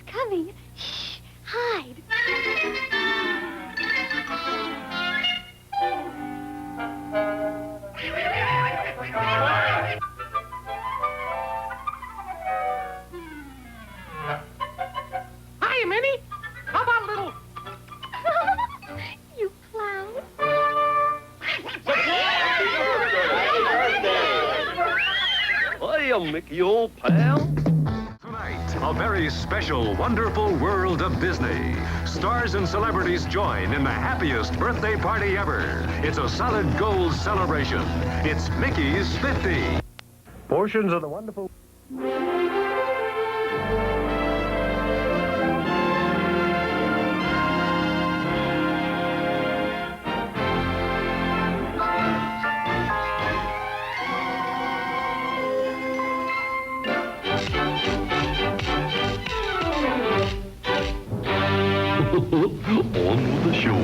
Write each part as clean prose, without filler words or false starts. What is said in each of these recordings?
coming. Shh, hide. Hi, Minnie. How about a little... You clown. Hiya, Mickey, old pal. Tonight, a very special, wonderful world of Disney. Stars and celebrities join in the happiest birthday party ever. It's a solid gold celebration. It's Mickey's 50. Portions of the wonderful... On with the show.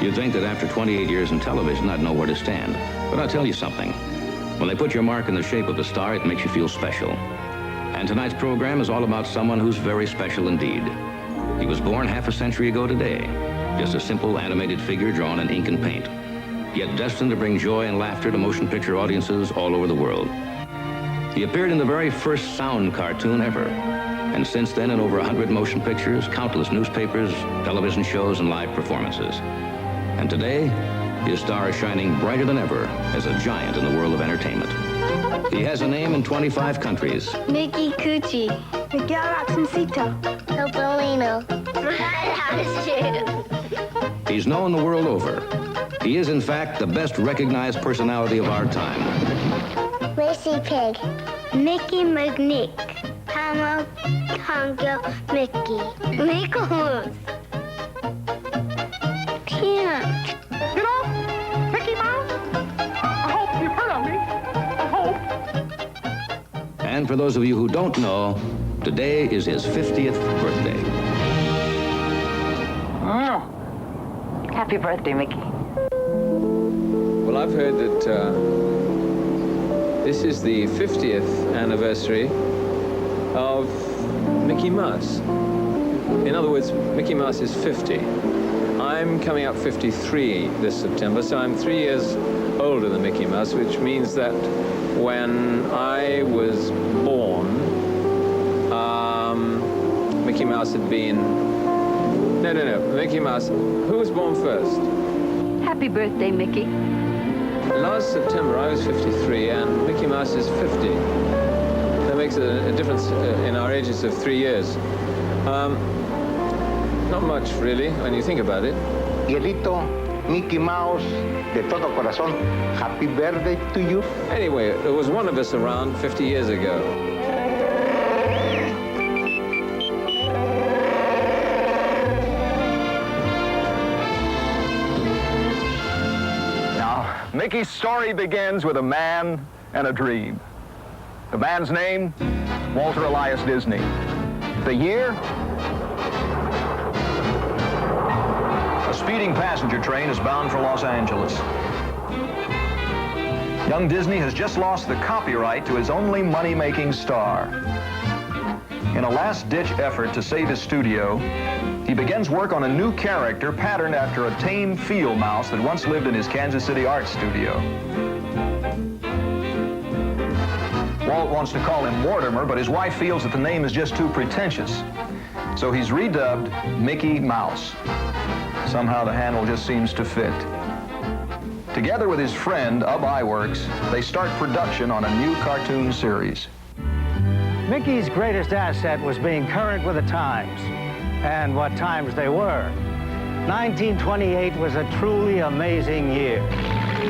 You'd think that after 28 years in television, I'd know where to stand. But I'll tell you something. When they put your mark in the shape of a star, it makes you feel special. And tonight's program is all about someone who's very special indeed. He was born half a century ago today. Just a simple animated figure drawn in ink and paint. Yet destined to bring joy and laughter to motion picture audiences all over the world. He appeared in the very first sound cartoon ever. And since then, in over 100 motion pictures, countless newspapers, television shows, and live performances. And today, his star is shining brighter than ever as a giant in the world of entertainment. He has a name in 25 countries. Mickey Coochie. Miguel Roxancito. Topolino. He's known the world over. He is, in fact, the best recognized personality of our time. Racy Pig. Mickey McNick. Hamo Tongo Mickey. Mickle Moose. Peanut. You know, Mickey Mouse, I hope you've heard of me. I hope. And for those of you who don't know, today is his 50th birthday. Happy birthday, Mickey. Well, I've heard that this is the 50th anniversary of Mickey Mouse. In other words, Mickey Mouse is 50. I'm coming up 53 this September, so I'm 3 years older than Mickey Mouse, which means that when I was born, Mickey Mouse had been... No, Mickey Mouse. Who was born first? Happy birthday, Mickey. Last September, I was 53, and Mickey Mouse is 50. That makes a difference in our ages of 3 years. Not much, really, when you think about it. Miguelito, Mickey Mouse, de todo corazón, happy birthday to you. Anyway, there was one of us around 50 years ago. Now, Mickey's story begins with a man and a dream. The man's name, Walter Elias Disney. The year? A speeding passenger train is bound for Los Angeles. Young Disney has just lost the copyright to his only money-making star. In a last-ditch effort to save his studio, he begins work on a new character patterned after a tame field mouse that once lived in his Kansas City art studio. Walt wants to call him Mortimer, but his wife feels that the name is just too pretentious. So he's redubbed Mickey Mouse. Somehow the handle just seems to fit. Together with his friend, Ub Iwerks, they start production on a new cartoon series. Mickey's greatest asset was being current with the times, and what times they were. 1928 was a truly amazing year.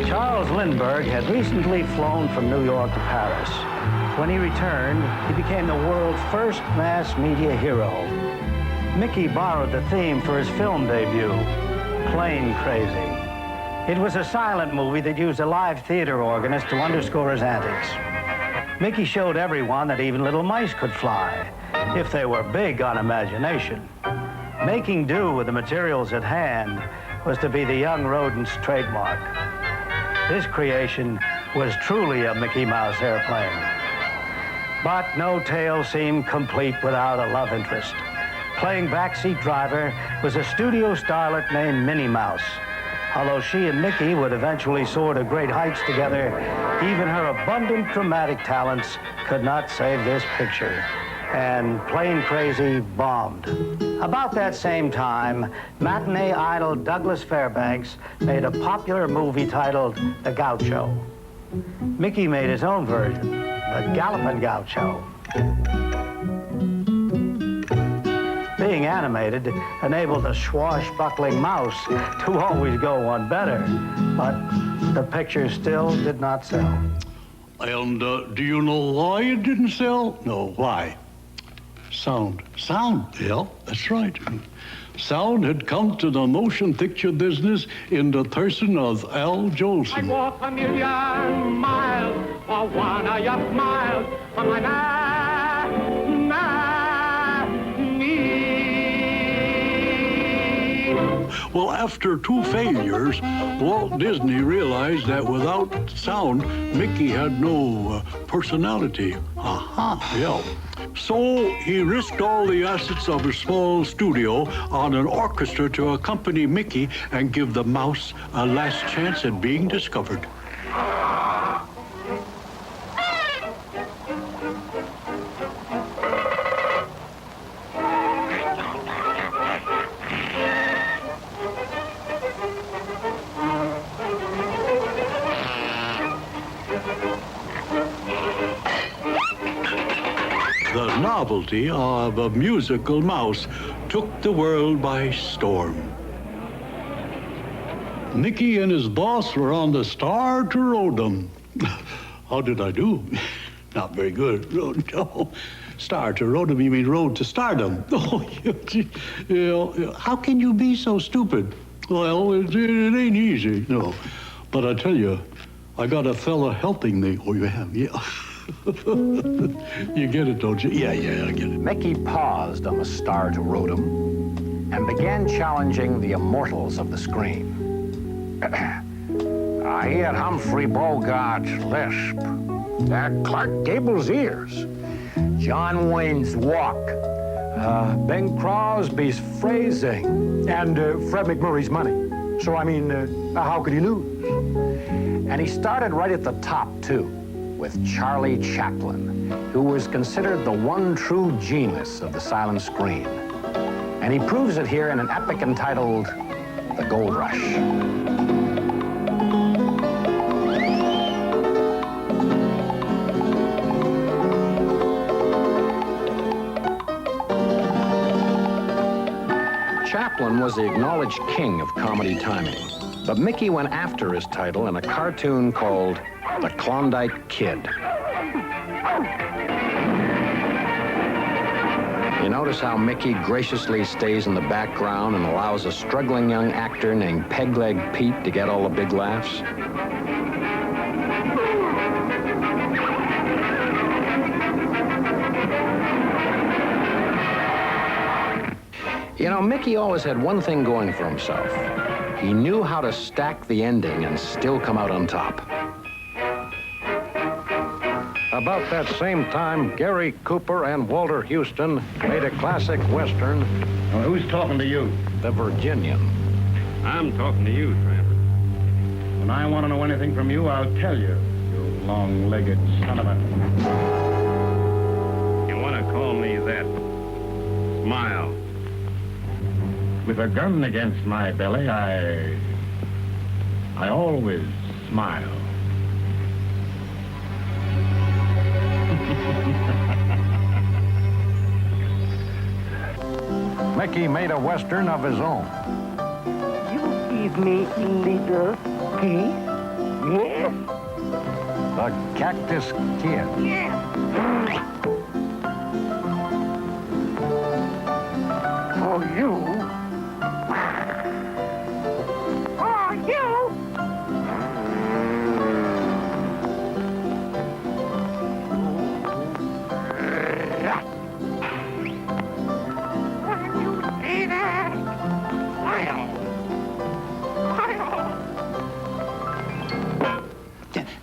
Charles Lindbergh had recently flown from New York to Paris. When he returned, he became the world's first mass media hero. Mickey borrowed the theme for his film debut, Plane Crazy. It was a silent movie that used a live theater organist to underscore his antics. Mickey showed everyone that even little mice could fly, if they were big on imagination. Making do with the materials at hand was to be the young rodent's trademark. This creation was truly a Mickey Mouse airplane. But no tale seemed complete without a love interest. Playing backseat driver was a studio starlet named Minnie Mouse. Although she and Mickey would eventually soar to great heights together, even her abundant dramatic talents could not save this picture. And Plane Crazy bombed. About that same time, matinee idol Douglas Fairbanks made a popular movie titled The Gaucho. Mickey made his own version, The Gallopin' Gaucho. Being animated enabled a swashbuckling mouse to always go one better, but the picture still did not sell. And do you know why it didn't sell? No, why? Sound. Sound, yeah, that's right. Sound had come to the motion picture business in the person of Al Jolson. I'd walk 1,000,000 miles for one of your smiles on my Well, after 2 failures, Walt Disney realized that without sound, Mickey had no personality. Yeah. So he risked all the assets of a small studio on an orchestra to accompany Mickey and give the mouse a last chance at being discovered. The novelty of a musical mouse took the world by storm. Mickey and his boss were on the Star to Rodom. How did I do? Not very good. No. Star to Rodom, you mean road to stardom. Oh, how can you be so stupid? Well, it ain't easy, no. But I tell you, I got a fella helping me. Oh, you have? Yeah. You get it, don't you? Yeah, I get it. Mickey paused on the Star to Rodom and began challenging the immortals of the screen. I hear Humphrey Bogart's lisp, Clark Gable's ears, John Wayne's walk, Bing Crosby's phrasing, and Fred McMurray's money. So, I mean, how could he lose? And he started right at the top, too, with Charlie Chaplin, who was considered the one true genius of the silent screen. And he proves it here in an epic entitled The Gold Rush. Chaplin was the acknowledged king of comedy timing, but Mickey went after his title in a cartoon called The Klondike Kid. You notice how Mickey graciously stays in the background and allows a struggling young actor named Pegleg Pete to get all the big laughs? You know, Mickey always had one thing going for himself. He knew how to stack the ending and still come out on top. About that same time, Gary Cooper and Walter Houston made a classic Western. Well, who's talking to you? The Virginian. I'm talking to you, Tramper. When I want to know anything from you, I'll tell you, you long-legged son of a... You want to call me that? Smile. With a gun against my belly, I always smile. Mickey made a Western of his own. You give me little piece? Yes. The Cactus Kid. Yes. For you. For you.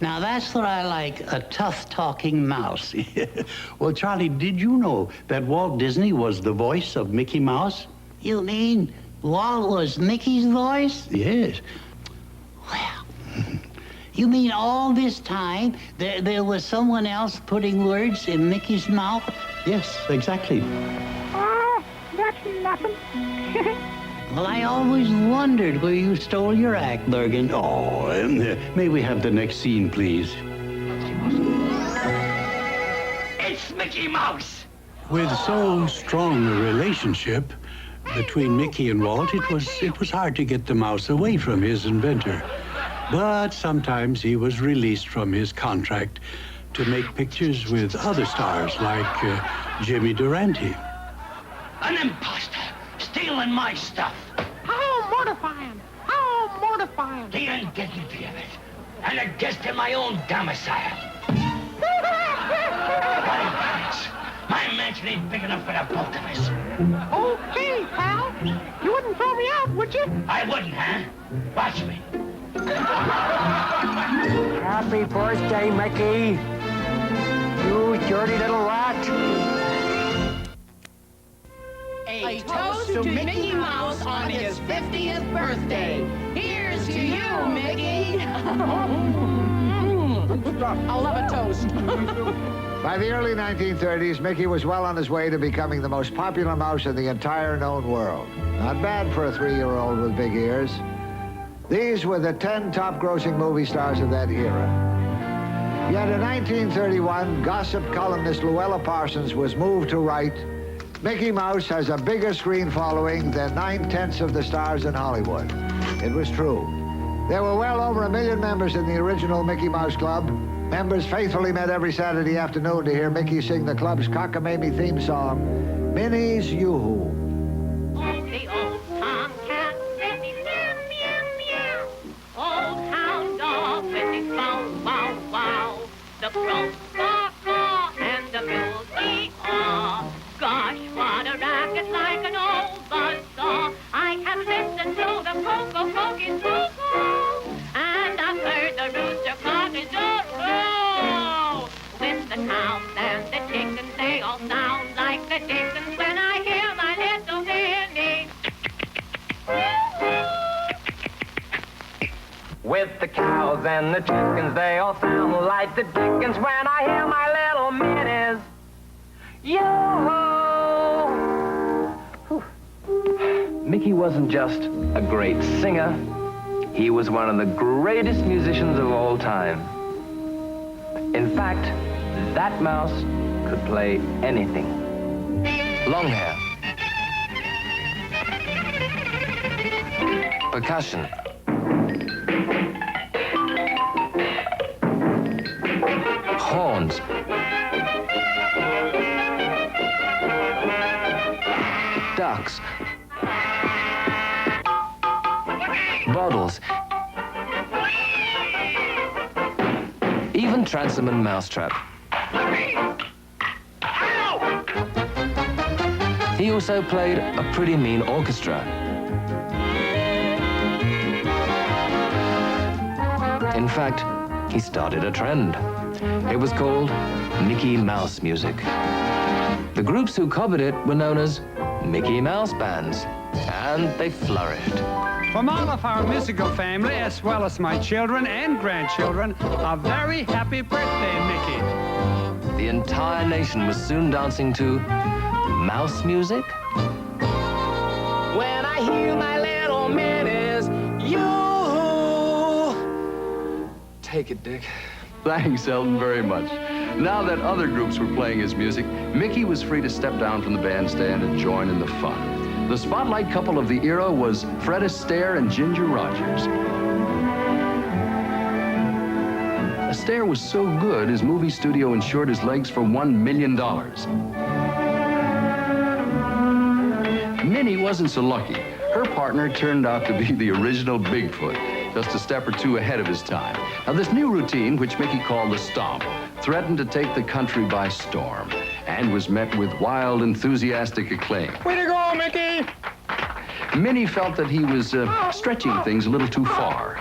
Now, that's what I like, a tough-talking mouse. Well, Charlie, did you know that Walt Disney was the voice of Mickey Mouse? You mean Walt was Mickey's voice? Yes. Well, you mean all this time there was someone else putting words in Mickey's mouth? Yes, exactly. Oh, that's nothing. Well, I always wondered where you stole your act, Bergen. Oh, may we have the next scene, please? It's Mickey Mouse. With so strong a relationship between Mickey and Walt, it was hard to get the mouse away from his inventor. But sometimes he was released from his contract to make pictures with other stars like Jimmy Durante. An imposter. Stealing my stuff. How mortifying. How mortifying. The indignity of it. And a guest in my own domicile. What impertinence. My mansion ain't big enough for the both of us. Okay, pal. You wouldn't throw me out, would you? I wouldn't, huh? Watch me. Happy birthday, Mickey. You dirty little rat. A toast to Mickey Mouse on his 50th birthday. Here's to you, Mickey. I'll love a toast. By the early 1930s, Mickey was well on his way to becoming the most popular mouse in the entire known world. Not bad for a 3-year-old with big ears. These were the 10 top-grossing movie stars of that era. Yet in 1931, gossip columnist Luella Parsons was moved to write, Mickey Mouse has a bigger screen following than 9/10 of the stars in Hollywood. It was true. There were well over 1 million members in the original Mickey Mouse Club. Members faithfully met every Saturday afternoon to hear Mickey sing the club's cockamamie theme song, Minnie's Yoo-Hoo. The old tomcat singing meow, meow, meow. Old hound dog singing bow, bow, wow. The crows caw, caw, and the mules ee-haw. Gosh, what a racket like an old buzzsaw. I have listened to the cocoa croaking cuckoo, and I've heard the rooster cocking doo-doo. With the cows and the chickens, they all sound like the chickens when I hear my little Minnie. With the cows and the chickens, they all sound like the dickens when I hear my little Minnie's. Yoo-hoo! Mickey wasn't just a great singer. He was one of the greatest musicians of all time. In fact, that mouse could play anything. Long hair. Percussion. Horns. Ducks. Bottles. Even Transom and Mousetrap. He also played a pretty mean orchestra. In fact, he started a trend. It was called Mickey Mouse music. The groups who covered it were known as Mickey Mouse bands, and they flourished. From all of our musical family, as well as my children and grandchildren, a very happy birthday, Mickey. The entire nation was soon dancing to mouse music. When I hear my little Minnie's Yoo-hoo. Take it, Dick. Thanks, Elton, very much. Now that other groups were playing his music, Mickey was free to step down from the bandstand and join in the fun. The spotlight couple of the era was Fred Astaire and Ginger Rogers. Astaire was so good, his movie studio insured his legs for $1 million. Minnie wasn't so lucky. Her partner turned out to be the original Bigfoot, just a step or two ahead of his time. Now, this new routine, which Mickey called the Stomp, threatened to take the country by storm and was met with wild, enthusiastic acclaim. Way to go, Mickey! Minnie felt that he was stretching things a little too far.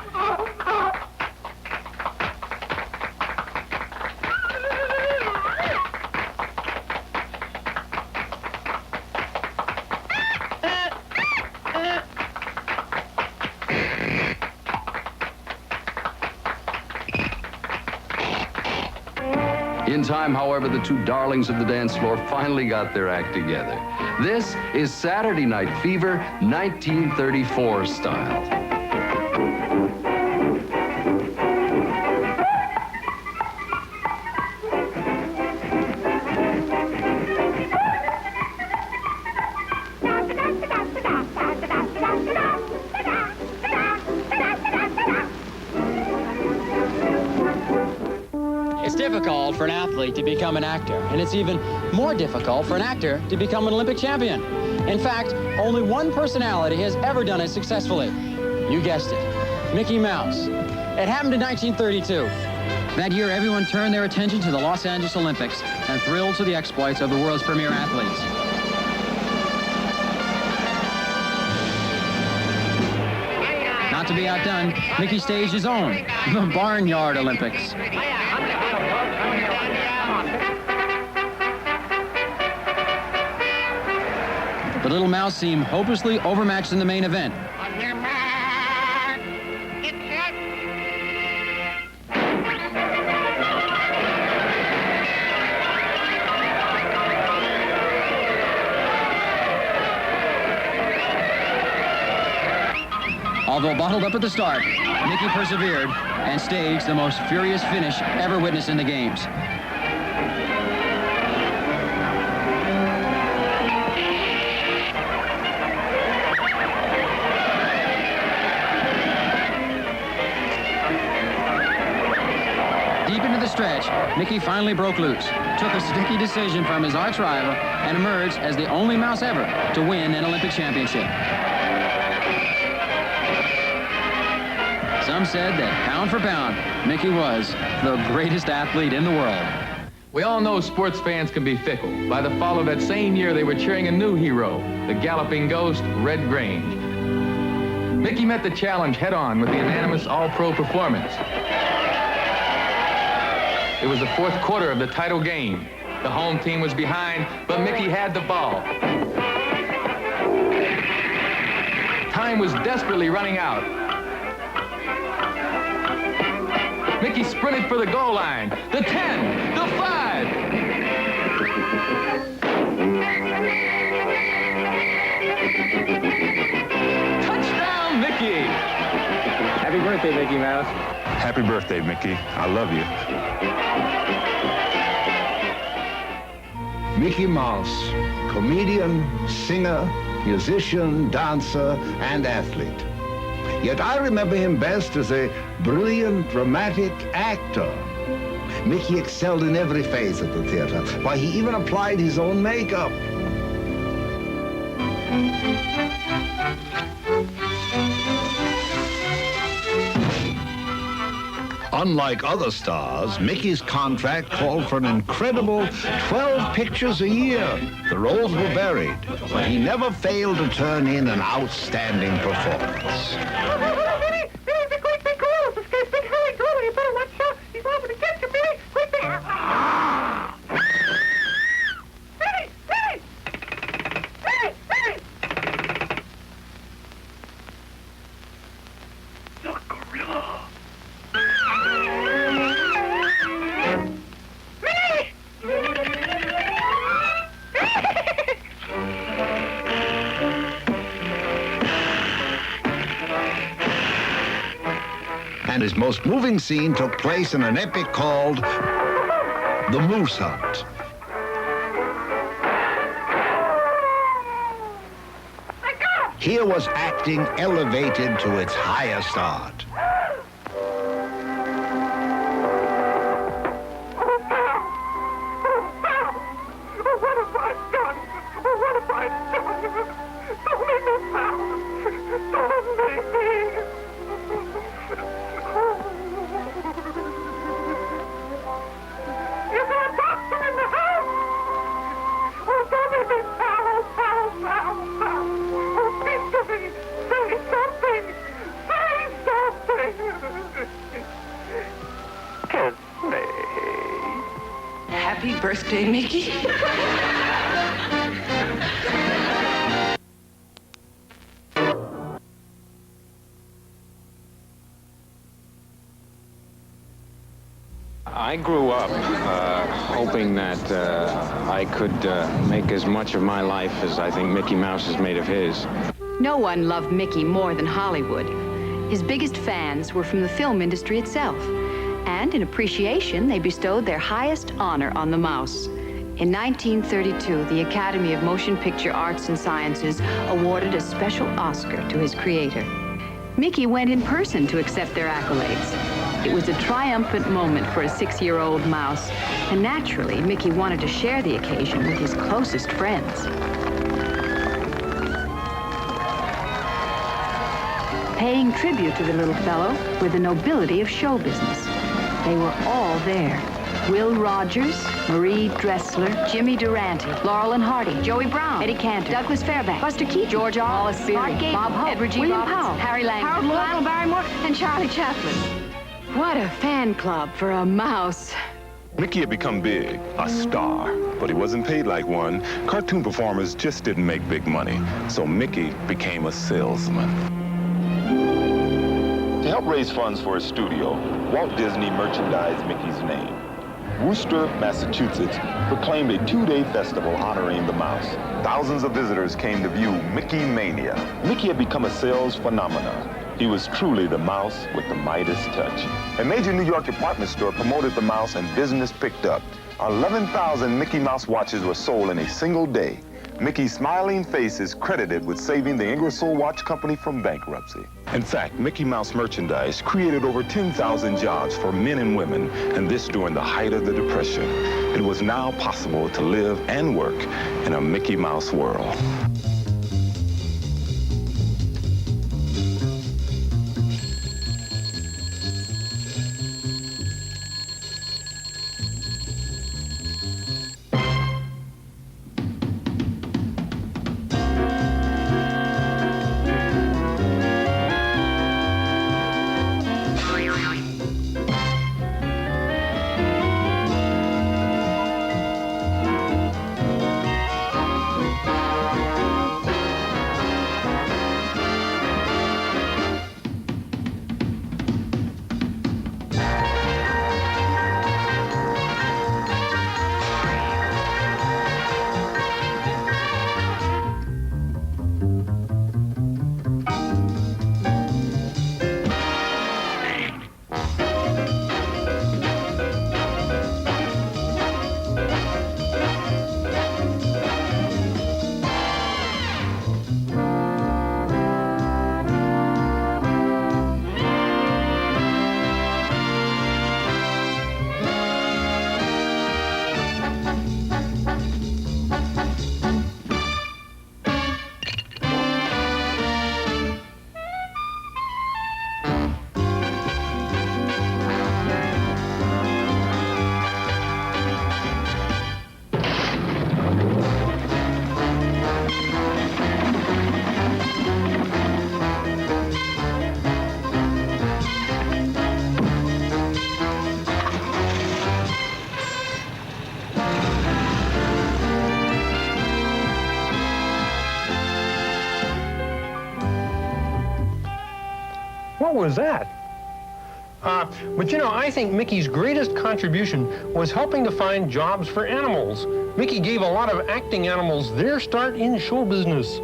In time, however, the two darlings of the dance floor finally got their act together. This is Saturday Night Fever, 1934 style. It's difficult for an athlete to become an actor, and it's even more difficult for an actor to become an Olympic champion. In fact, only one personality has ever done it successfully. You guessed it, Mickey Mouse. It happened in 1932. That year, everyone turned their attention to the Los Angeles Olympics and thrilled to the exploits of the world's premier athletes. Not to be outdone, Mickey staged his own, the Barnyard Olympics. The little mouse seemed hopelessly overmatched in the main event. Although bottled up at the start, Mickey persevered and staged the most furious finish ever witnessed in the games. Deep into the stretch, Mickey finally broke loose, took a sticky decision from his arch rival, and emerged as the only mouse ever to win an Olympic championship. Some said that pound for pound, Mickey was the greatest athlete in the world. We all know sports fans can be fickle. By the fall of that same year, they were cheering a new hero, the galloping ghost, Red Grange. Mickey met the challenge head-on with the unanimous all-pro performance. It was the fourth quarter of the title game. The home team was behind, but Mickey had the ball. Time was desperately running out. Mickey sprinted for the goal line. The 10, the 5. Touchdown, Mickey. Happy birthday, Mickey Mouse. Happy birthday, Mickey. I love you. Mickey Mouse, comedian, singer, musician, dancer, and athlete. Yet I remember him best as a brilliant, dramatic actor. Mickey excelled in every phase of the theater. Why, he even applied his own makeup. Unlike other stars, Mickey's contract called for an incredible 12 pictures a year. The roles were varied, but he never failed to turn in an outstanding performance. And his most moving scene took place in an epic called The Moose Hunt. Here was acting elevated to its highest art. Happy birthday, Mickey. I grew up hoping that I could make as much of my life as I think Mickey Mouse has made of his. No one loved Mickey more than Hollywood. His biggest fans were from the film industry itself. And in appreciation, they bestowed their highest honor on the mouse. In 1932, the Academy of Motion Picture Arts and Sciences awarded a special Oscar to his creator. Mickey went in person to accept their accolades. It was a triumphant moment for a 6-year-old mouse, and naturally, Mickey wanted to share the occasion with his closest friends. Paying tribute to the little fellow were the nobility of show business. They were all there. Will Rogers, Marie Dressler, Jimmy Durante, Laurel and Hardy, Joey Brown, Eddie Cantor, Douglas Fairbanks, Buster Keaton, George R. Wallace Beery, Art Gable, Bob Hope, Edward G. William Powell, Harry Lang, Harold Lloyd, Lionel Barrymore, and Charlie Chaplin. What a fan club for a mouse. Mickey had become big, a star, but he wasn't paid like one. Cartoon performers just didn't make big money, so Mickey became a salesman. To help raise funds for his studio, Walt Disney merchandised Mickey's name. Worcester, Massachusetts proclaimed a 2-day festival honoring the mouse. Thousands of visitors came to view Mickey Mania. Mickey had become a sales phenomenon. He was truly the mouse with the Midas touch. A major New York department store promoted the mouse and business picked up. 11,000 Mickey Mouse watches were sold in a single day. Mickey's smiling face is credited with saving the Ingersoll Watch Company from bankruptcy. In fact, Mickey Mouse merchandise created over 10,000 jobs for men and women, and this during the height of the Depression. It was now possible to live and work in a Mickey Mouse world. What was that? But you know, I think Mickey's greatest contribution was helping to find jobs for animals. Mickey gave a lot of acting animals their start in show business.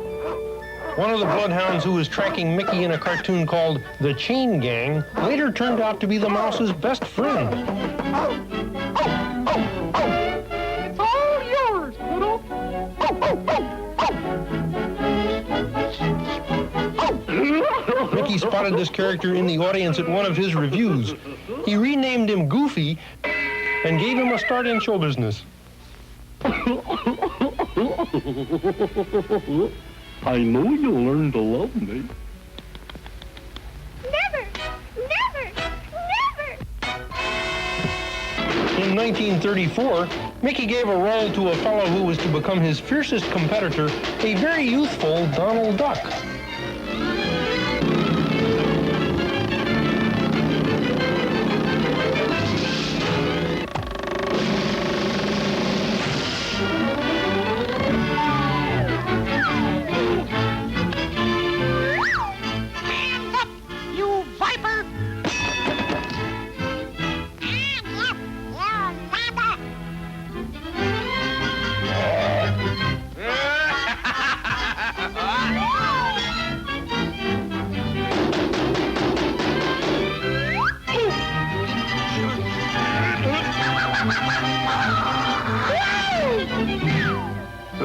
One of the bloodhounds who was tracking Mickey in a cartoon called The Chain Gang later turned out to be the mouse's best friend. All yours, little. Mickey spotted this character in the audience at one of his reviews. He renamed him Goofy and gave him a start in show business. I know you'll learn to love me. Never, never, never. In 1934, Mickey gave a role to a fellow who was to become his fiercest competitor, a very youthful Donald Duck.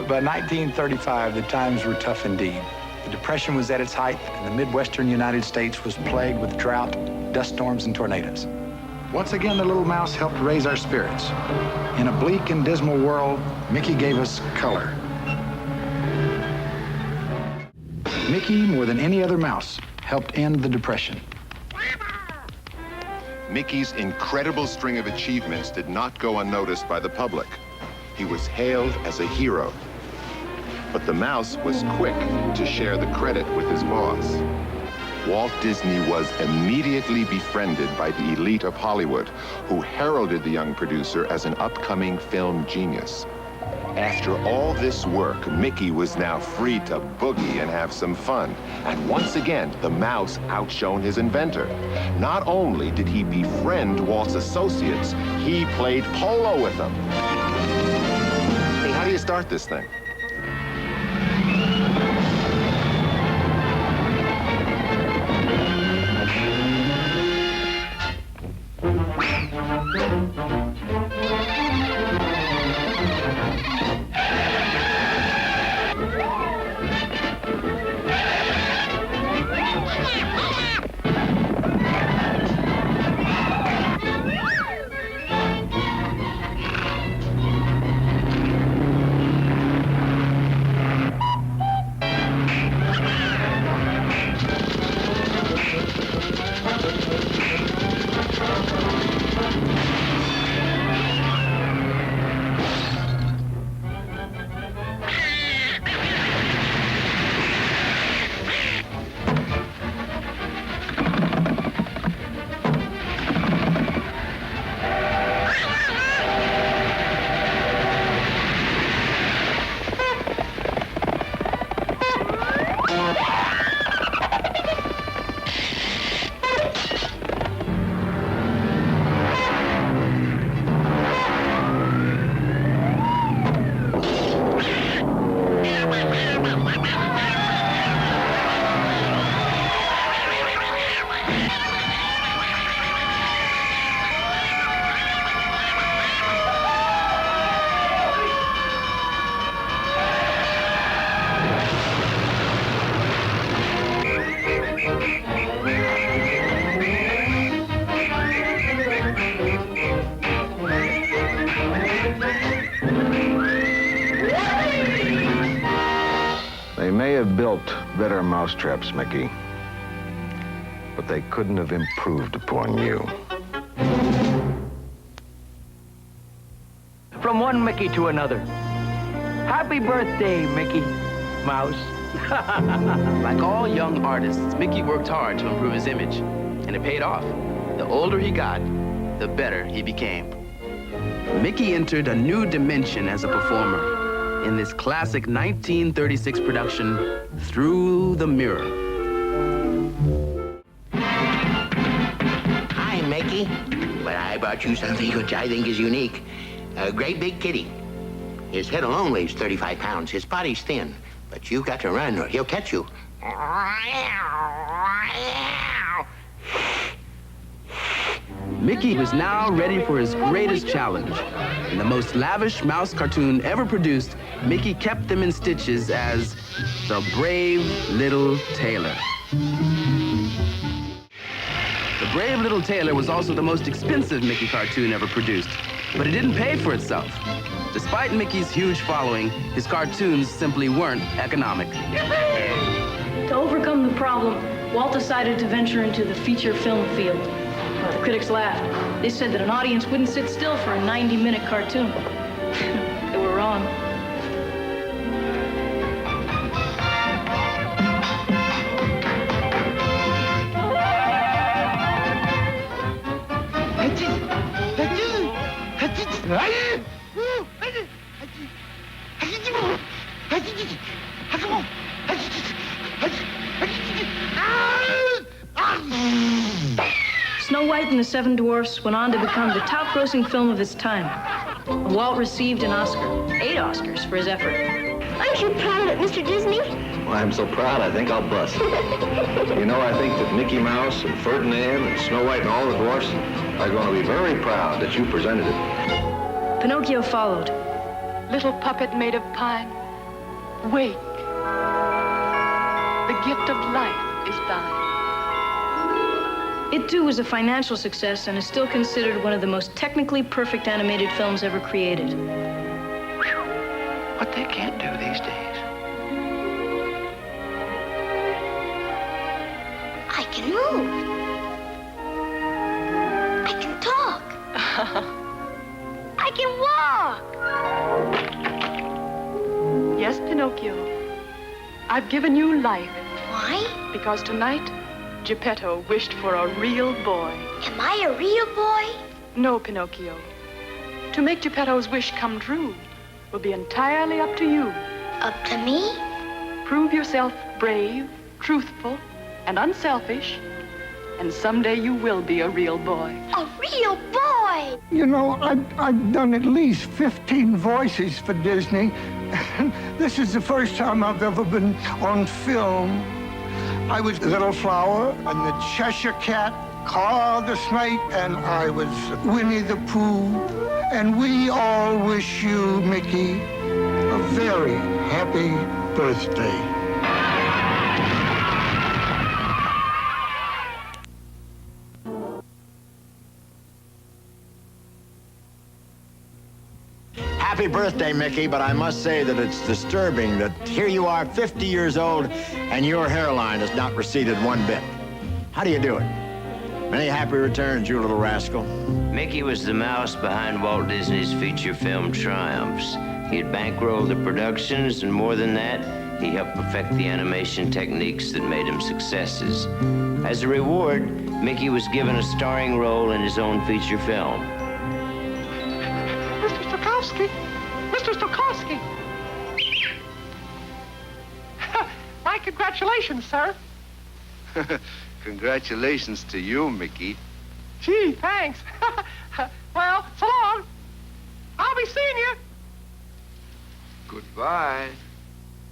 By 1935, the times were tough indeed. The Depression was at its height, and the Midwestern United States was plagued with drought, dust storms, and tornadoes. Once again, the little mouse helped raise our spirits. In a bleak and dismal world, Mickey gave us color. Mickey, more than any other mouse, helped end the Depression. Mickey's incredible string of achievements did not go unnoticed by the public. He was hailed as a hero. But the mouse was quick to share the credit with his boss. Walt Disney was immediately befriended by the elite of Hollywood, who heralded the young producer as an upcoming film genius. After all this work, Mickey was now free to boogie and have some fun. And once again, the mouse outshone his inventor. Not only did he befriend Walt's associates, he played polo with them. Hey, how do you start this thing? They may have built better mousetraps, Mickey, but they couldn't have improved upon you. From one Mickey to another. Happy birthday, Mickey Mouse. Like all young artists, Mickey worked hard to improve his image, and it paid off. The older he got, the better he became. Mickey entered a new dimension as a performer in this classic 1936 production, Through the Mirror. Hi, Mickey. But I brought you something which I think is unique. A great big kitty. His head alone weighs 35 pounds. His body's thin. But you've got to run or he'll catch you. Mickey was now ready for his greatest challenge. In the most lavish mouse cartoon ever produced, Mickey kept them in stitches as the brave little tailor. The brave little tailor was also the most expensive Mickey cartoon ever produced, but it didn't pay for itself. Despite Mickey's huge following, his cartoons simply weren't economic. To overcome the problem, Walt decided to venture into the feature film field. The critics laughed. They said that an audience wouldn't sit still for a 90-minute cartoon. They were wrong. Snow White and the Seven Dwarfs went on to become the top-grossing film of its time. Walt received an Oscar, 8 Oscars, for his effort. Aren't you proud of it, Mr. Disney? Well, I'm so proud, I think I'll bust. You know, I think that Mickey Mouse and Ferdinand and Snow White and all the dwarfs are going to be very proud that you presented it. Pinocchio followed. Little puppet made of pine, Wake. The gift of life is thine. It too was a financial success and is still considered one of the most technically perfect animated films ever created. What they can't do these days. I can move. I can talk. I can walk. Yes, Pinocchio. I've given you life. Why? Because tonight, Geppetto wished for a real boy. Am I a real boy? No, Pinocchio. To make Geppetto's wish come true will be entirely up to you. Up to me? Prove yourself brave, truthful, and unselfish, and someday you will be a real boy. A real boy! You know, I've done at least 15 voices for Disney. This is the first time I've ever been on film. I was Little Flower and the Cheshire Cat, Carl the Snake, and I was Winnie the Pooh. And we all wish you, Mickey, a very happy birthday. Happy birthday, Mickey, but I must say that it's disturbing that here you are, 50 years old, and your hairline has not receded one bit. How do you do it? Many happy returns, you little rascal. Mickey was the mouse behind Walt Disney's feature film triumphs. He had bankrolled the productions, and more than that, he helped perfect the animation techniques that made him successes. As a reward, Mickey was given a starring role in his own feature film. Mr. Stokowski! Mr. Stokowski! My congratulations, sir. Congratulations to you, Mickey. Gee, thanks. Well, so long. I'll be seeing you. Goodbye.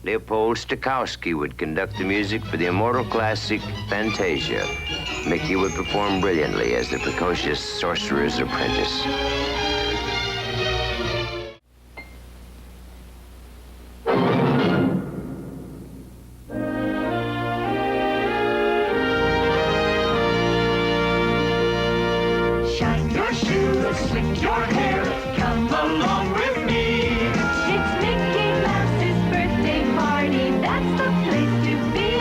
Leopold Stokowski would conduct the music for the immortal classic Fantasia. Mickey would perform brilliantly as the precocious sorcerer's apprentice. Shine your shoes, slick your hair, come along with me. It's Mickey Mouse's birthday party, that's the place to be.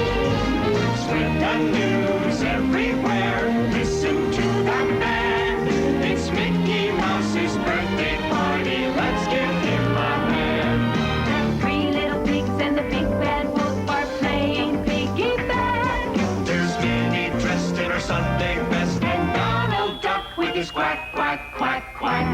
Spread the news everywhere, listen to the band. It's Mickey Mouse's birthday party, let's give him a hand. The three little pigs and the big bad wolf are playing piggy bank. There's Minnie dressed in her Sunday best, and Donald Duck with his quack, quack, quack, quack.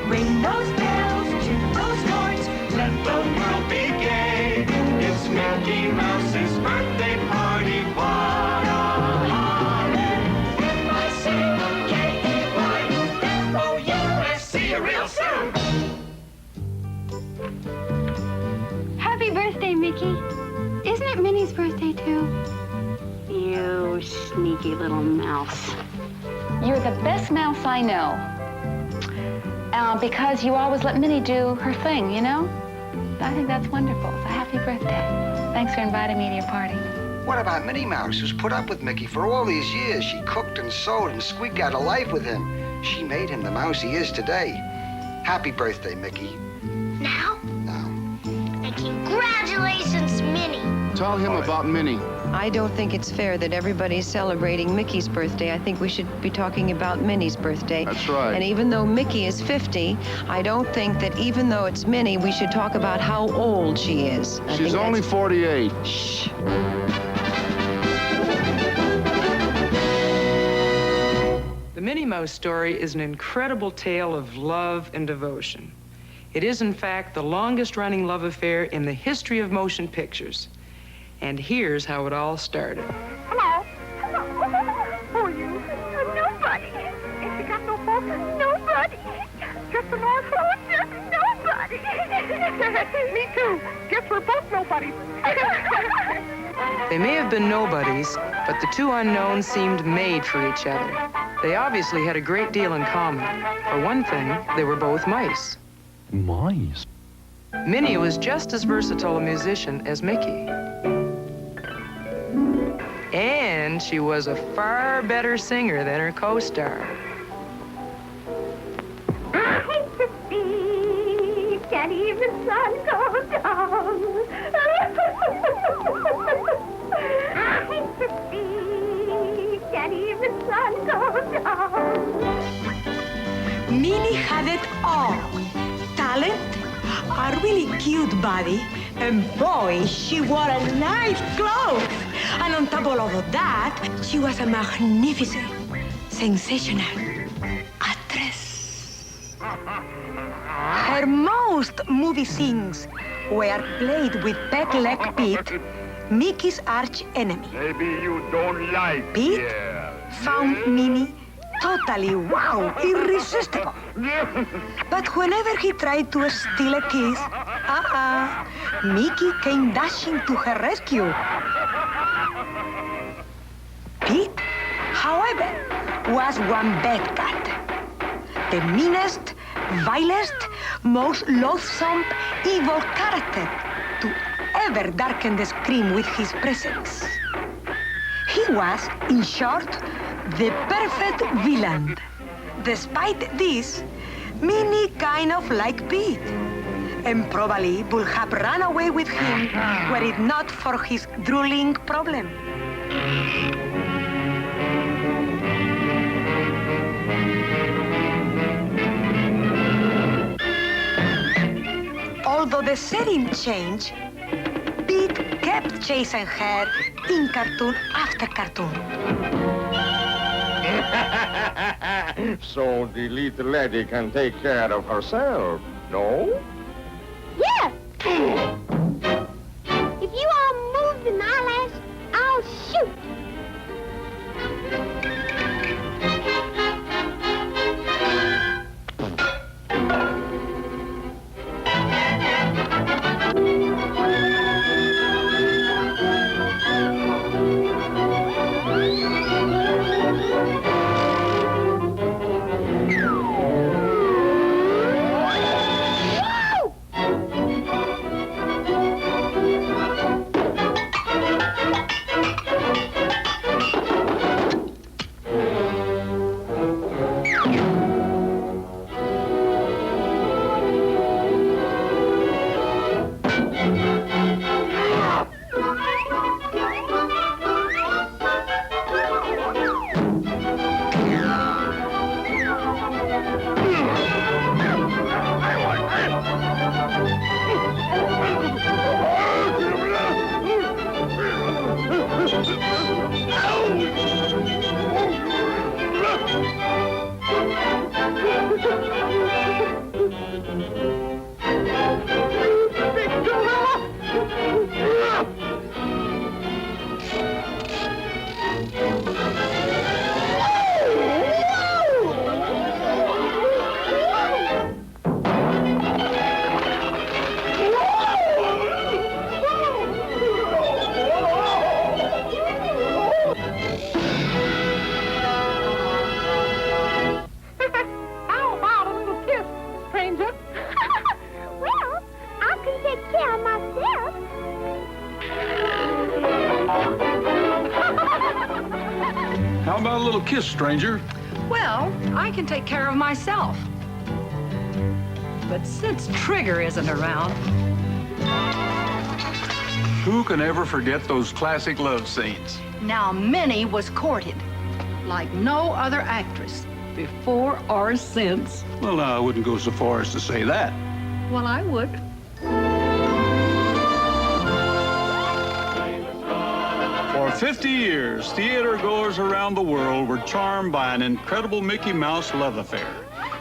Ring those bells, tune those horns, Let the world be gay. It's Mickey Mouse's birthday party. What a holiday! M-I-C-K-E-Y-M-O-U-S. See you real soon. Happy birthday, Mickey. Isn't it Minnie's birthday, too? You sneaky little mouse. You're the best mouse I know. Because you always let Minnie do her thing, you know? I think that's wonderful. So happy birthday. Thanks for inviting me to your party. What about Minnie Mouse, who's put up with Mickey for all these years? She cooked and sewed and squeaked out a life with him. She made him the mouse he is today. Happy birthday, Mickey. Now? Now. And congratulations, Minnie. Tell him about Minnie. I don't think it's fair that everybody's celebrating Mickey's birthday. I think we should be talking about Minnie's birthday. That's right. And even though Mickey is 50, I don't think that even though it's Minnie, we should talk about how old she is. She's only 48. Shh. The Minnie Mouse story is an incredible tale of love and devotion. It is, in fact, the longest-running love affair in the history of motion pictures. And here's how it all started. Hello. Hello. Who are you? Nobody. Ain't you got no folks? Nobody. Just an orphan. Just nobody. Me too. Guess we're both nobodies. They may have been nobodies, but the two unknowns seemed made for each other. They obviously had a great deal in common. For one thing, they were both mice. Mice? Minnie was just as versatile a musician as Mickey. And she was a far better singer than her co-star. Can't even sun go down. Can't even sun go down. Minnie had it all. Talent, a really cute body, and boy, she wore a nice clothes. And on top of all of that, she was a magnificent, sensational actress. Her most movie scenes were played with Peg Leg Pete, Mickey's arch enemy. Maybe you don't like Pete found Minnie totally, wow, irresistible. But whenever he tried to steal a kiss, Mickey came dashing to her rescue. Pete, however, was one bad cat. The meanest, vilest, most loathsome, evil character to ever darken the screen with his presence. He was, in short, the perfect villain. Despite this, Minnie kind of liked Pete, and probably would have run away with him were it not for his drooling problem. Although the setting changed, Pete kept chasing her in cartoon after cartoon. So the little lady can take care of herself, no? Yes. If you all move an eyelash, I'll shoot. How about a little kiss, stranger? Well, I can take care of myself. How about a little kiss, stranger? Well, I can take care of myself. But since Trigger isn't around, Who can ever forget those classic love scenes? now Minnie was courted like no other actress, before or since. Well, I wouldn't go so far as to say that. Well, I would. For 50 years, theater goers around the world were charmed by an incredible Mickey Mouse love affair.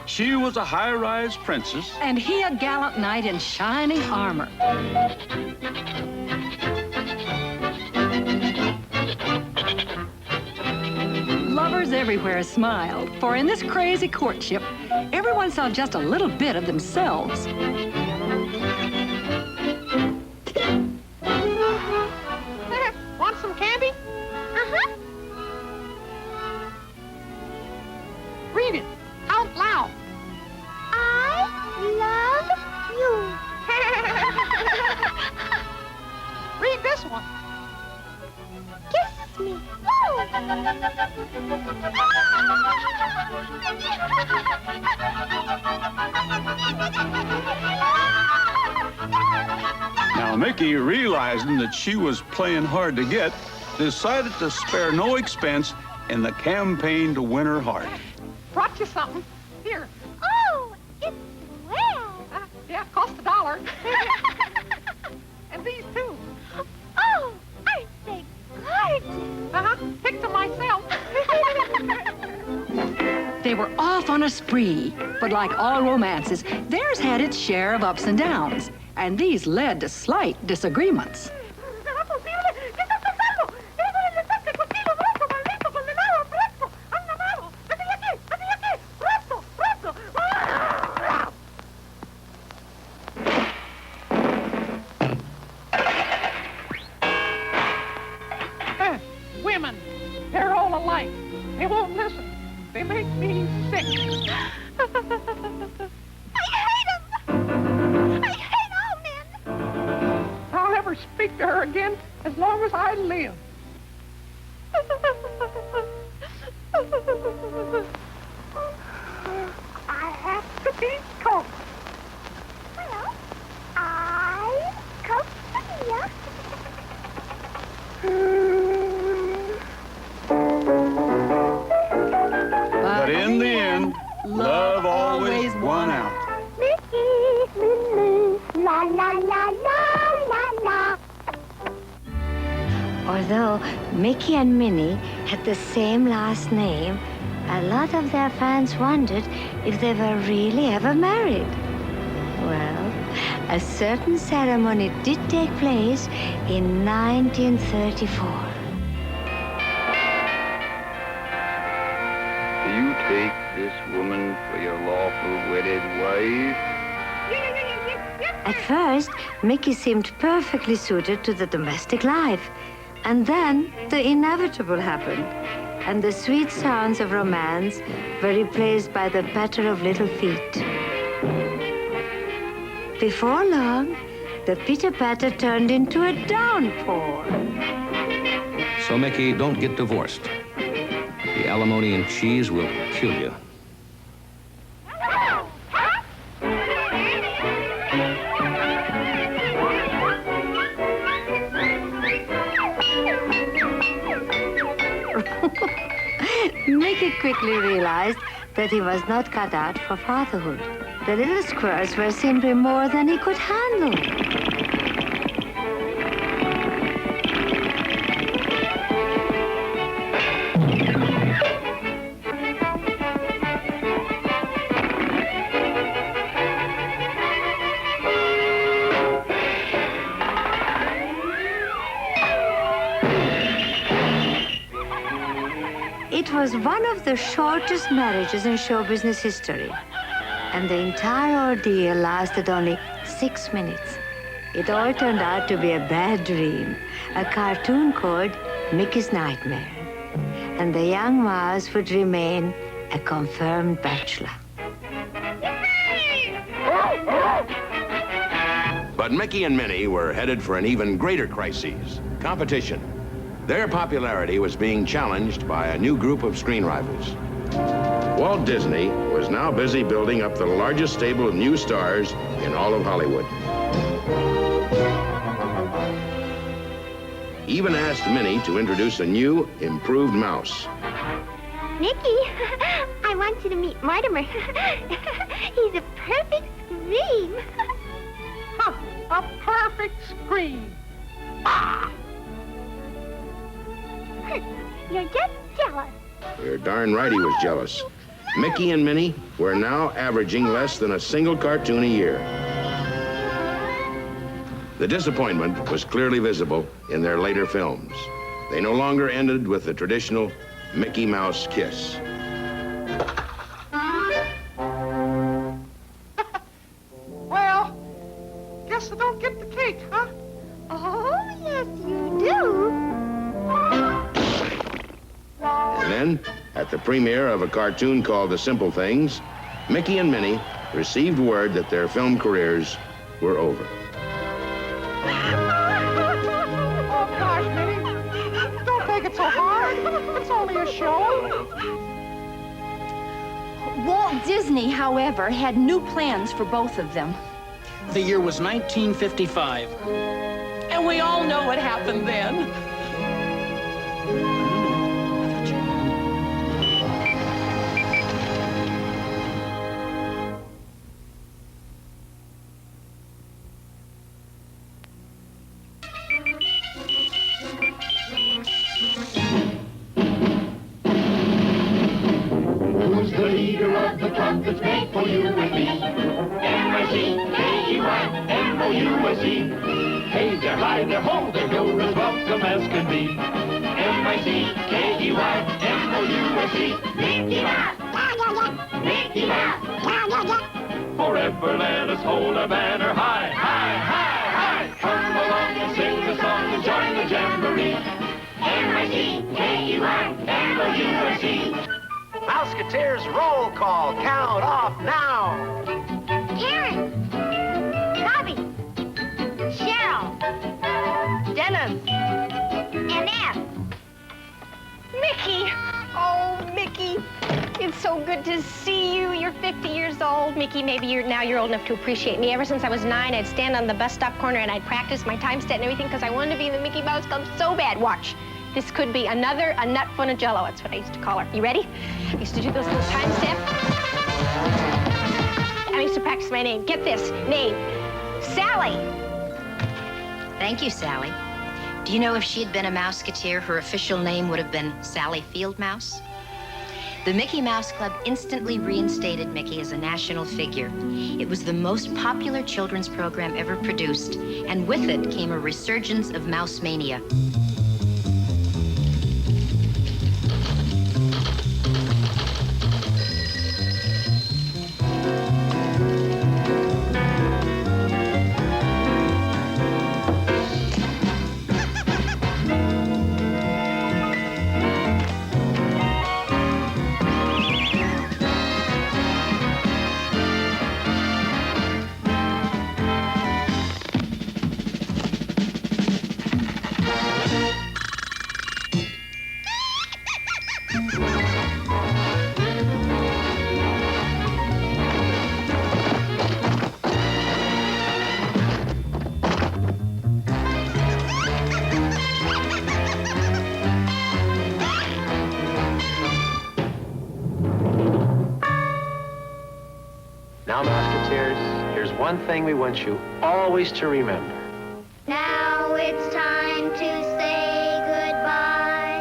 She was a high-rise princess. And he a gallant knight in shining armor. Lovers everywhere smiled, for in this crazy courtship, everyone saw just a little bit of themselves. Want some candy? Uh-huh. Read it out loud. I love you. kiss me. Now, Mickey, realizing that she was playing hard to get, decided to spare no expense in the campaign to win her heart. Brought you something. Here. Oh, it's swell. Yeah, cost $1. And these too. Oh, aren't they gorgeous? Picked them myself. They were off on a spree, but like all romances, theirs had its share of ups and downs, and these led to slight disagreements. Women, they're all alike. They won't listen. They make me sick. I'll never speak to her again as long as I live. I have to be cold. Well, I cook for But in the end, love always won out. La la la la la la. Although Mickey and Minnie had the same last name, a lot of their fans wondered if they were really ever married. Well, a certain ceremony did take place in 1934. Do you take this woman for your lawful wedded wife? At first, Mickey seemed perfectly suited to the domestic life. And then the inevitable happened, and the sweet sounds of romance were replaced by the patter of little feet. Before long, the pitter-patter turned into a downpour. So, Mickey, don't get divorced. The alimony and cheese will kill you. Mickey quickly realized that he was not cut out for fatherhood. The little squirrels were simply more than he could handle. It was one of the shortest marriages in show business history, and the entire ordeal lasted only 6 minutes. It all turned out to be a bad dream, a cartoon called Mickey's Nightmare, and the young mouse would remain a confirmed bachelor. But Mickey and Minnie were headed for an even greater crisis, competition. Their popularity was being challenged by a new group of screen rivals. Walt Disney was now busy building up the largest stable of new stars in all of Hollywood. Even asked Minnie to introduce a new, improved mouse. Mickey, I want you to meet Mortimer. He's a perfect scream. A perfect scream. You're just jealous. You're darn right he was jealous. Mickey and Minnie were now averaging less than a single cartoon a year. The disappointment was clearly visible in their later films. They no longer ended with the traditional Mickey Mouse kiss. Well, guess I don't get the cake, huh? Oh, yes, you do. And then, at the premiere of a cartoon called The Simple Things, Mickey and Minnie received word that their film careers were over. Oh, gosh, Minnie. Don't take it so me a show? Walt Disney, however, had new plans for both of them. The year was 1955. And we all know what happened then. Who's the leader of the club that's made for you and me? M-I-C-K-E-Y-M-O-U-S-E. Hey there, hi there, ho there, you're as welcome as can be. M-I-C-K-E-Y-M-O-U-S-E. Mickey Mouse! Mickey Mouse! Forever let us hold our banner high, high, high, high. Come along and sing the song and join the jamboree. M-I-C-K-E-Y-M-O-U-S-E. Mouseketeers roll call. Count off now. Karen, Bobby, Cheryl, Dennis, and F. Mickey! Oh, Mickey, it's so good to see you. You're 50 years old. Mickey, maybe you're old enough to appreciate me. Ever since I was 9, I'd stand on the bus stop corner and I'd practice my time step and everything because I wanted to be in the Mickey Mouse Club so bad. Watch. This could be a nut full of jello. That's what I used to call her. You ready? I used to do those little time steps. I used to practice my name. Get this name, Sally. Thank you, Sally. Do you know if she had been a Mouseketeer, her official name would have been Sally Field Mouse? The Mickey Mouse Club instantly reinstated Mickey as a national figure. It was the most popular children's program ever produced, and with it came a resurgence of mouse mania. Now, Mouseketeers, here's one thing we want you always to remember. Now it's time to say goodbye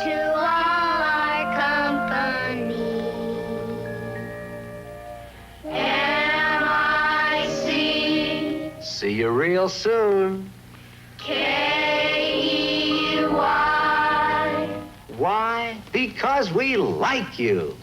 to all our company. M-I-C. See you real soon. K-E-Y. Why? Because we like you.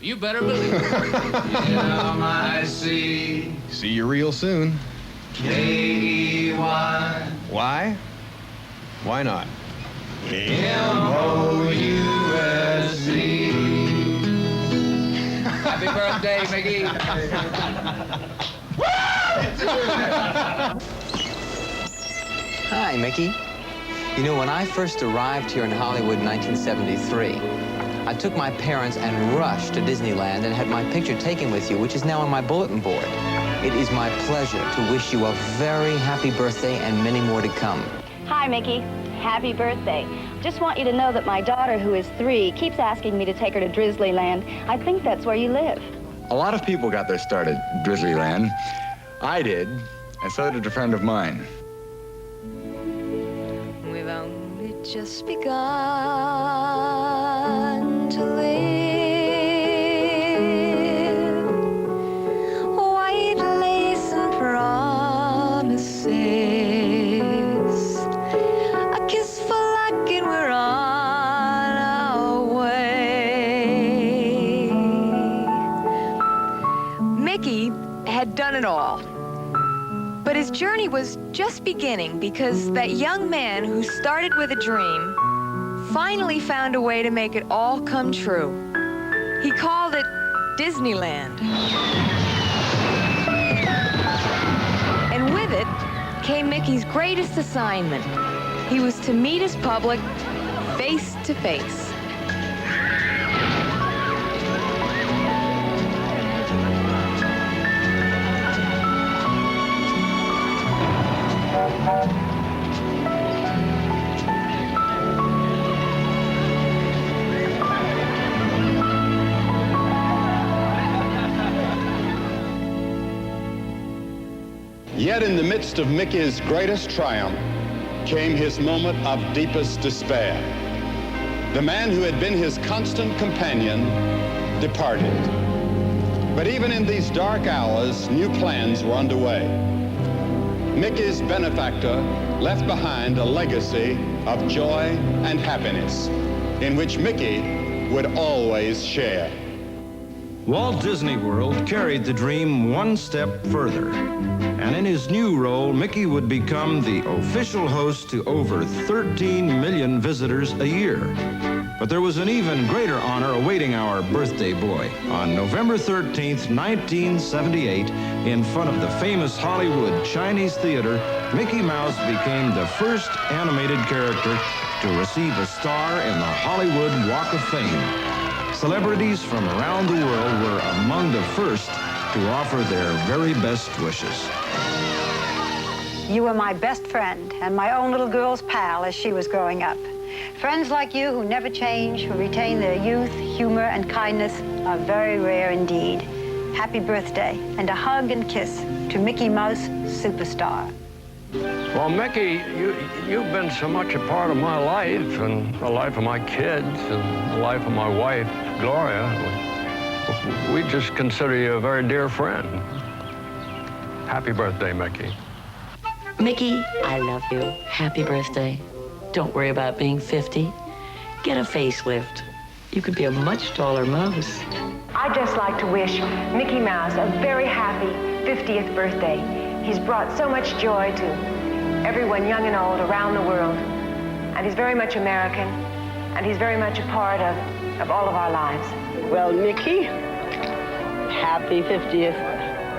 You better believe it. M-I-C. See you real soon. K-E-Y. Why? Why not? M-O-U-S-E. Happy birthday, Mickey. Hi, Mickey. You know, when I first arrived here in Hollywood in 1973, I took my parents and rushed to Disneyland and had my picture taken with you, which is now on my bulletin board. It is my pleasure to wish you a very happy birthday and many more to come. Hi, Mickey. Happy birthday. Just want you to know that my daughter, who is 3, keeps asking me to take her to Drizzlyland. I think that's where you live. A lot of people got their start at Drizzlyland. I did, and so did a friend of mine. We've only just begun to live. White lace and promises. A kiss for luck and we're on our way. Mickey had done it all. But his journey was just beginning because that young man who started with a dream finally found a way to make it all come true. He called it Disneyland. And with it came Mickey's greatest assignment. He was to meet his public face to face. Yet in the midst of Mickey's greatest triumph came his moment of deepest despair. The man who had been his constant companion departed. But even in these dark hours, new plans were underway. Mickey's benefactor left behind a legacy of joy and happiness in which Mickey would always share. Walt Disney World carried the dream one step further. And in his new role, Mickey would become the official host to over 13 million visitors a year. But there was an even greater honor awaiting our birthday boy. On November 13th, 1978, in front of the famous Hollywood Chinese Theater, Mickey Mouse became the first animated character to receive a star in the Hollywood Walk of Fame. Celebrities from around the world were among the first to offer their very best wishes. You were my best friend and my own little girl's pal as she was growing up. Friends like you who never change, who retain their youth, humor, and kindness are very rare indeed. Happy birthday, and a hug and kiss to Mickey Mouse Superstar. Well, Mickey, you've been so much a part of my life and the life of my kids and the life of my wife, Gloria. We just consider you a very dear friend. Happy birthday, Mickey. Mickey, I love you. Happy birthday. Don't worry about being 50. Get a facelift. You could be a much taller mouse. I'd just like to wish Mickey Mouse a very happy 50th birthday. He's brought so much joy to everyone young and old around the world. And he's very much American. And he's very much a part of all of our lives. Well, Mickey, happy 50th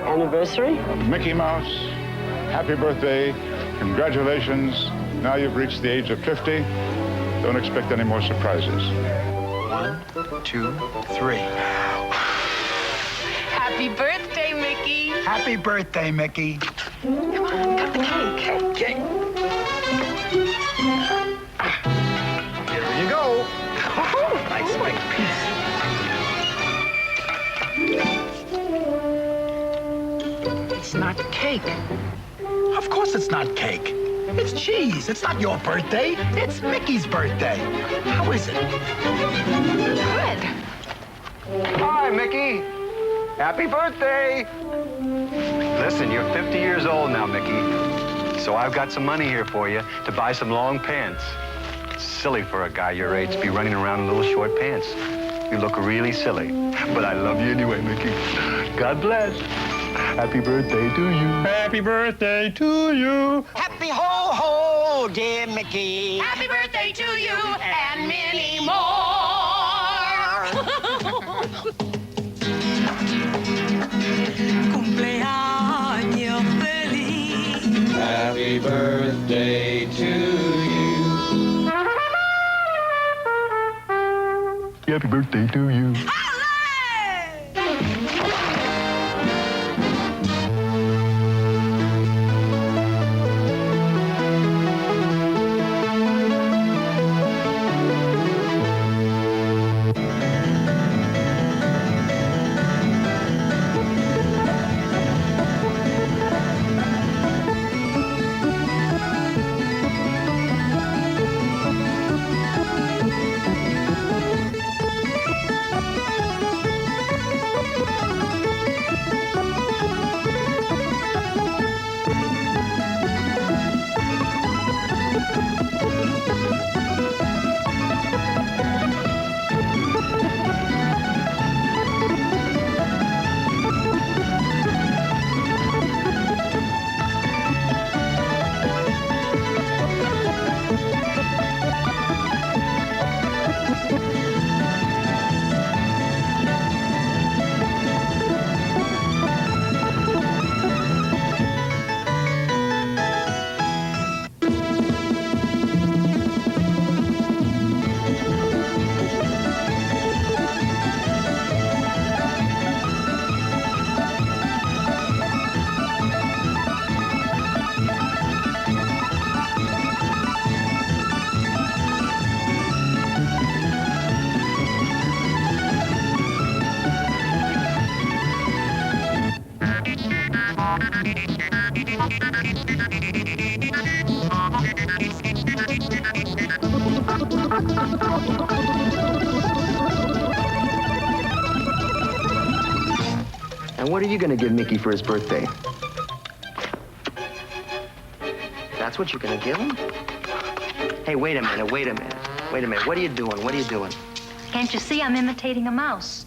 anniversary. Mickey Mouse, happy birthday. Congratulations. Now you've reached the age of 50. Don't expect any more surprises. 1, 2, 3. Happy birthday, Mickey. Happy birthday, Mickey. Come on, cut the cake. Okay. Here you go. Nice big piece. It's not cake. Of course it's not cake. It's cheese. It's not your birthday. It's Mickey's birthday. How is it? Good. Hi, Mickey. Happy birthday. Listen, you're 50 years old now, Mickey. So I've got some money here for you to buy some long pants. It's silly for a guy your age to be running around in little short pants. You look really silly. But I love you anyway, Mickey. God bless. Happy birthday to you. Happy birthday to you. Happy ho ho, dear Mickey. Happy birthday to you and many more. Cumpleaños feliz. Happy birthday to you. Happy birthday to you. And what are you gonna give Mickey for his birthday? That's what you're gonna give him? Hey, wait a minute. What are you doing? Can't you see I'm imitating a mouse?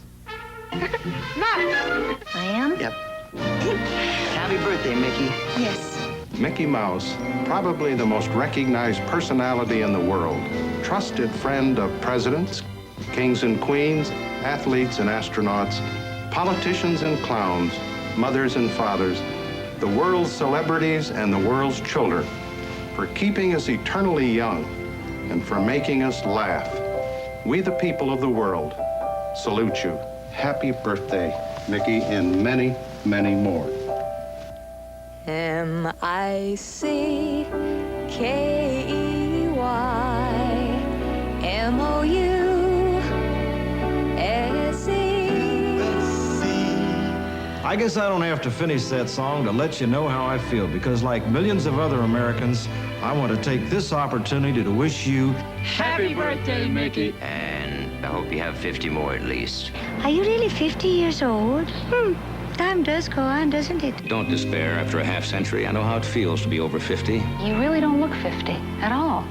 Mouse! I am? Yep. Happy birthday, Mickey. Yes. Mickey Mouse, probably the most recognized personality in the world. Trusted friend of presidents, kings and queens, athletes and astronauts, politicians and clowns, mothers and fathers, the world's celebrities and the world's children, for keeping us eternally young and for making us laugh. We, the people of the world, salute you. Happy birthday, Mickey, and many, many more. I guess I don't have to finish that song to let you know how I feel, because like millions of other Americans, I want to take this opportunity to wish you Happy birthday, Mickey. And I hope you have 50 more at least. Are you really 50 years old? Time does go on, doesn't it? Don't despair. After a half century, I know how it feels to be over 50. You really don't look 50 at all.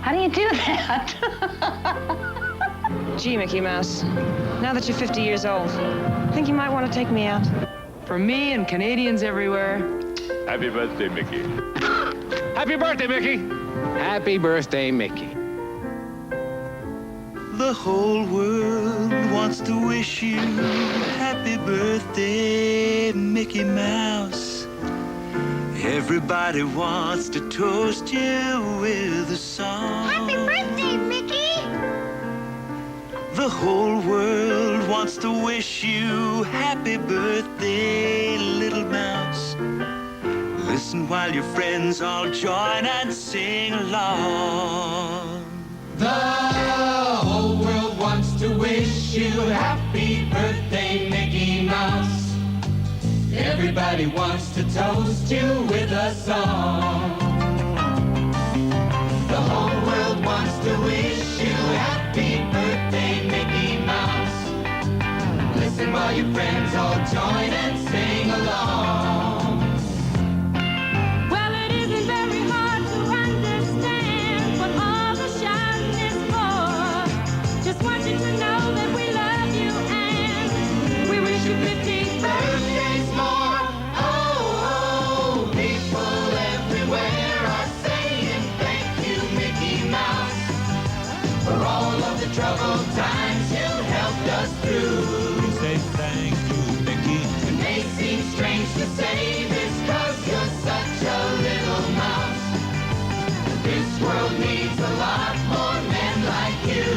How do you do that? Gee, Mickey Mouse, now that you're 50 years old, I think you might want to take me out. For me and Canadians everywhere. Happy birthday, Mickey. Happy birthday, Mickey. Happy birthday, Mickey. The whole world wants to wish you happy birthday, Mickey Mouse. Everybody wants to toast you with a song. Happy birthday, Mickey! The whole world wants to wish you happy birthday, little mouse. Listen while your friends all join and sing along. The whole world wants to wish you happy birthday, Mickey Mouse. Everybody wants to toast you with a song. The whole world wants to wish you happy birthday, Mickey Mouse. Listen while your friends all join and sing along. Well, it isn't very hard to understand what all the shouting is for. Just want you to know that we love you and we wish you 50 birthdays more. Oh, people everywhere are saying thank you, Mickey Mouse, for all of the troubled times you helped us through. We say thank you, Mickey. It may seem strange to say this 'cause you're such a little mouse. This world needs a lot more men like you.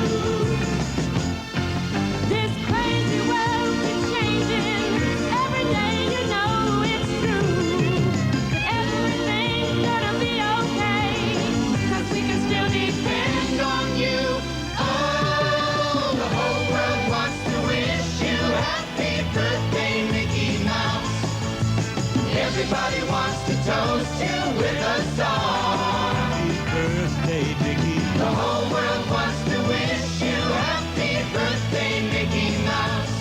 This crazy world keeps changing. Every day you know it's true. But everything's gonna be okay, 'cause we can still depend on you. Oh, the whole world wants to wish you happy birthday, Mickey Mouse. Everybody wants to toast you with a song. Happy birthday, Mickey. The whole world wants to wish you happy birthday, Mickey Mouse.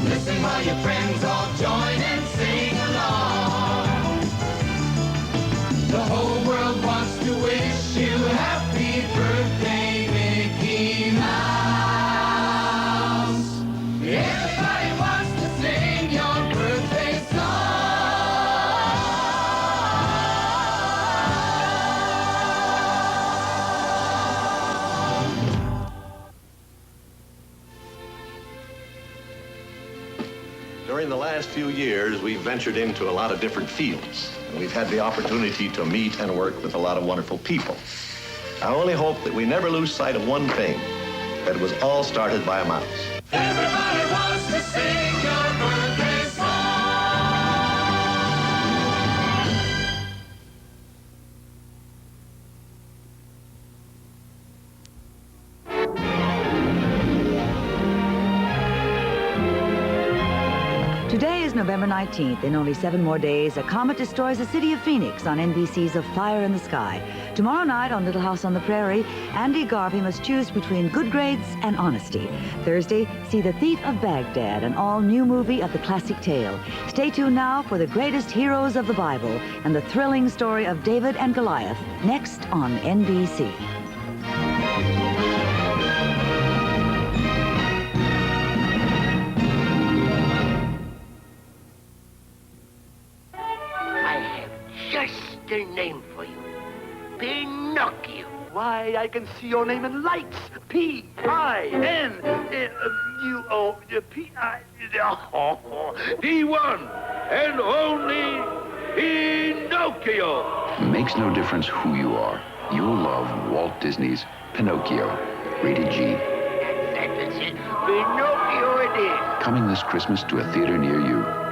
Listen while your friends all join and sing along. The whole world wants to wish you happy birthday, Mickey Mouse. Everybody wants to sing your birthday song. During the last few years, we've ventured into a lot of different fields, and we've had the opportunity to meet and work with a lot of wonderful people. I only hope that we never lose sight of one thing, that it was all started by a mouse. Everybody wants to sing your birthday song. Today is November 19th. In only 7 more days, a comet destroys the city of Phoenix on NBC's A Fire in the Sky. Tomorrow night on Little House on the Prairie, Andy Garvey must choose between good grades and honesty. Thursday, see The Thief of Baghdad, an all-new movie of the classic tale. Stay tuned now for the greatest heroes of the Bible and the thrilling story of David and Goliath, next on NBC. Their name for you. Pinocchio. Why, I can see your name in lights. P-I-N-U-O. P-I... The one and only Pinocchio. Makes no difference who you are. You'll love Walt Disney's Pinocchio. Rated G. That's it. Pinocchio it is. Coming this Christmas to a theater near you.